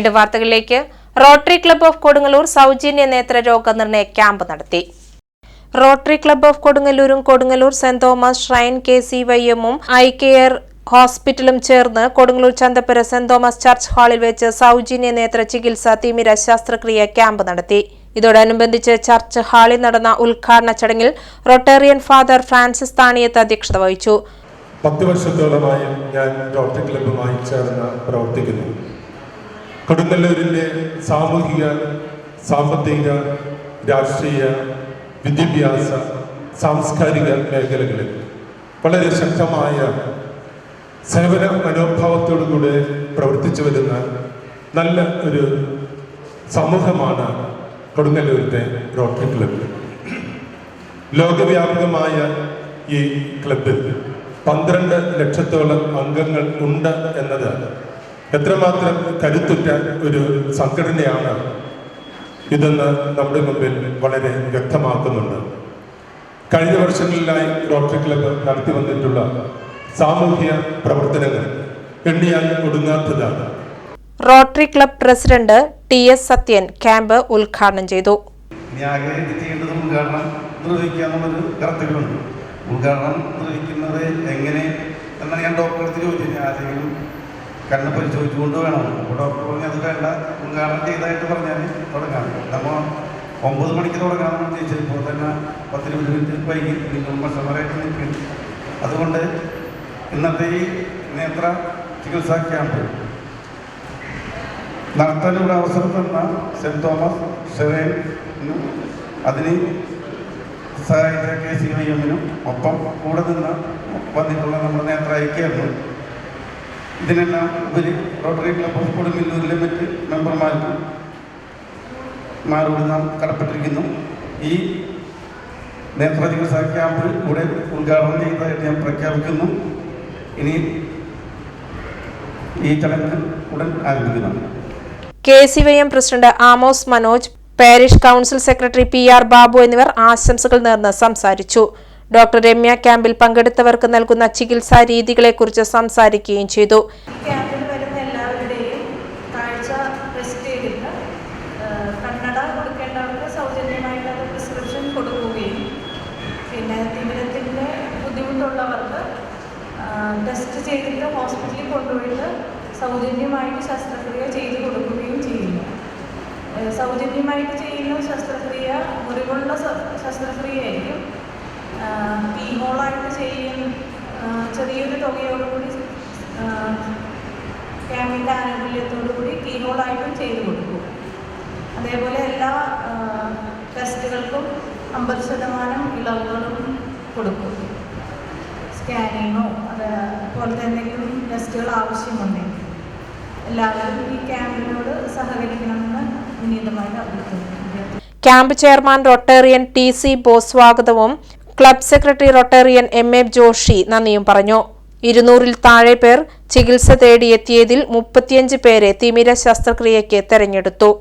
വീണ്ടും വാർത്തകളിലേക്ക്. Rotary club of Kodungallur സൗജന്യ നേത്രരോഗ നിർണയ ക്യാമ്പ് നടത്തി. റോട്ടറി ക്ലബ്ബ് ഓഫ് കൊടുങ്ങല്ലൂരും കൊടുങ്ങല്ലൂർ സെന്റ് തോമസ് ഷ്രൈൻ KCYM-ഉം ഐ കെയർ ഹോസ്പിറ്റലും ചേർന്ന് Kodungallur Chanthapura saint Thomas church ഹാളിൽ വെച്ച് സൗജന്യ നേത്ര ചികിത്സ തിമിര ശസ്ത്രക്രിയ ക്യാമ്പ് നടത്തി. ഇതോടനുബന്ധിച്ച് ചർച്ച് ഹാളിൽ നടന്ന ഉദ്ഘാടന ചടങ്ങിൽ റോട്ടേറിയൻ ഫാദർ ഫ്രാൻസിസ് താണിയത്ത് അധ്യക്ഷത വഹിച്ചു. 10 വർഷത്തോളമായി ഞാൻ റോട്ടറി ക്ലബ്ബുമായി ചേർന്ന് പ്രവർത്തിക്കുന്നു. കൊടുങ്ങല്ലൂരിൻ്റെ സാമൂഹിക, സാമ്പത്തിക, രാഷ്ട്രീയ, വിദ്യാഭ്യാസ, സാംസ്കാരിക മേഖലകളിൽ വളരെ ശക്തമായ സേവന മനോഭാവത്തോടുകൂടെ പ്രവർത്തിച്ചു വരുന്ന നല്ല ഒരു സമൂഹമാണ് കൊടുങ്ങല്ലൂരിൻ്റെ റോട്ടറി ക്ലബ്ബ്. ലോകവ്യാപകമായ ഈ ക്ലബ്ബിൽ 12 ലക്ഷത്തോളം അംഗങ്ങൾ ഉണ്ട് എന്നത് എത്രമാത്രം കരുത്തുറ്റ ഒരു സംഘടനയാണ് ഇതെന്ന് നമ്മുടെ മുമ്പിൽ വളരെ വ്യക്തമാക്കുന്നുണ്ട്. കഴിഞ്ഞ വർഷങ്ങളിലായി റോട്ടറി ക്ലബ്ബ് നടത്തി വന്നിട്ടുള്ള സാമൂഹ്യ പ്രവർത്തനങ്ങൾ എണ്ണിയാൽ ഒടുങ്ങാത്തതാണ്. Rotary club president TS Sathyan camp ഉദ്ഘാടനം ചെയ്തു. ഉദ്ഘാടനം നിർവഹിക്കുന്നത് എങ്ങനെ എന്നാണ് ഞാൻ ഡോക്ടറെ ചോദിച്ചത്. ആരെങ്കിലും കണ്ണ് പരിശോധിച്ചുകൊണ്ട് വേണം. അപ്പോൾ ഡോക്ടർ പറഞ്ഞ് അത് വേണ്ട, ഉദ്ഘാടനം ചെയ്തതായിട്ട് പറഞ്ഞാൽ തുടങ്ങാം. നമ്മൾ 9 മണിക്ക് തുടങ്ങാമെന്ന് ചോദിച്ചപ്പോൾ തന്നെ 10-20 മിനിറ്റ് വൈകി നിങ്ങൾ മത്സരമായിട്ട് നിൽക്കുന്നു. അതുകൊണ്ട് ഇന്നത്തെ ഈ നേത്ര ചികിത്സാ ക്യാമ്പ് നടത്താനുള്ള അവസരം തന്ന സെന്റ് തോമസ് ഷെറൈനും അതിന് സഹായിച്ച KCYM-നും ഒപ്പം കൂടെ നിന്ന് വന്നിട്ടുള്ള നമ്മുടെ നേത്ര ഐക്യമായിരുന്നു. ഇതിനെല്ലാം ഉപരി റോട്ടറി ക്ലബ്ബ് ഓഫ് കൊടുങ്ങല്ലൂരിലെ മറ്റ് മെമ്പർമാരോട് നാം കടപ്പെട്ടിരിക്കുന്നു. ഈ നേത്ര ചികിത്സാ ക്യാമ്പ് കൂടെ ഉദ്ഘാടനം ചെയ്തതായിട്ട് ഞാൻ പ്രഖ്യാപിക്കുന്നു. ഇനി ഈ ചടങ്ങ് ഉടൻ ആരംഭിക്കുന്നു. KCYM president Amos Manoj, parish council secretary PR Babu എന്നിവർ ആശംസകൾ നേർന്ന് സംസാരിച്ചു. ഡോക്ടർ രമ്യ ക്യാമ്പിൽ പങ്കെടുത്തവർക്ക് നൽകുന്ന ചികിത്സാ രീതികളെക്കുറിച്ച് സംസാരിക്കുകയും ചെയ്തു. ക്യാമ്പിൽ വരുന്ന എല്ലാവരുടെയും കാഴ്ച ടെസ്റ്റ് ചെയ്തിട്ട് കണ്ണട കൊടുക്കേണ്ടവർക്ക് സൗജന്യമായിട്ട് പ്രിസ്ക്രിപ്ഷൻ കൊടുക്കുകയും പിന്നെ തിമിരത്തിൻ്റെ ബുദ്ധിമുട്ടുള്ളവർക്ക് ടെസ്റ്റ് ചെയ്തിട്ട് ഹോസ്പിറ്റലിൽ കൊണ്ടുപോയിട്ട് സൗജന്യമായിട്ട് ശസ്ത്രക്രിയ ചെയ്തു കൊടുക്കുകയും ചെയ്യുന്നു. സൗജന്യമായിട്ട് ചെയ്യുന്ന ശസ്ത്രക്രിയ മുറിവുള്ള ശസ്ത്രക്രിയയായിരിക്കും. കീഹോളായിട്ട് ചെയ്യുന്ന ചെറിയൊരു തുകയോടുകൂടി ക്യാമ്പിൻ്റെ ആനുകൂല്യത്തോടുകൂടി കീഹോളായിട്ടും ചെയ്തു കൊടുക്കും. അതേപോലെ എല്ലാ ടെസ്റ്റുകൾക്കും 50% ഇളവുകളും കൊടുക്കും. സ്കാനിങ്ങോ അതുപോലത്തെ എന്തെങ്കിലും ടെസ്റ്റുകൾ ആവശ്യമുണ്ടെങ്കിൽ എല്ലാവരും ഈ ക്യാമ്പിനോട് സഹകരിക്കണമെന്ന് വിനീതമായിട്ട് അഭ്യർത്ഥിക്കുന്നു. Camp chairman Rotarian TC Bose സ്വാഗതവും club secretary Rotarian MA Joshi നന്ദിയും പറഞ്ഞു. 200-ൽ താഴെ പേർ ചികിത്സ തേടിയെത്തിയതിൽ 35 പേരെ തിമിര ശസ്ത്രക്രിയയ്ക്ക് തെരഞ്ഞെടുത്തു.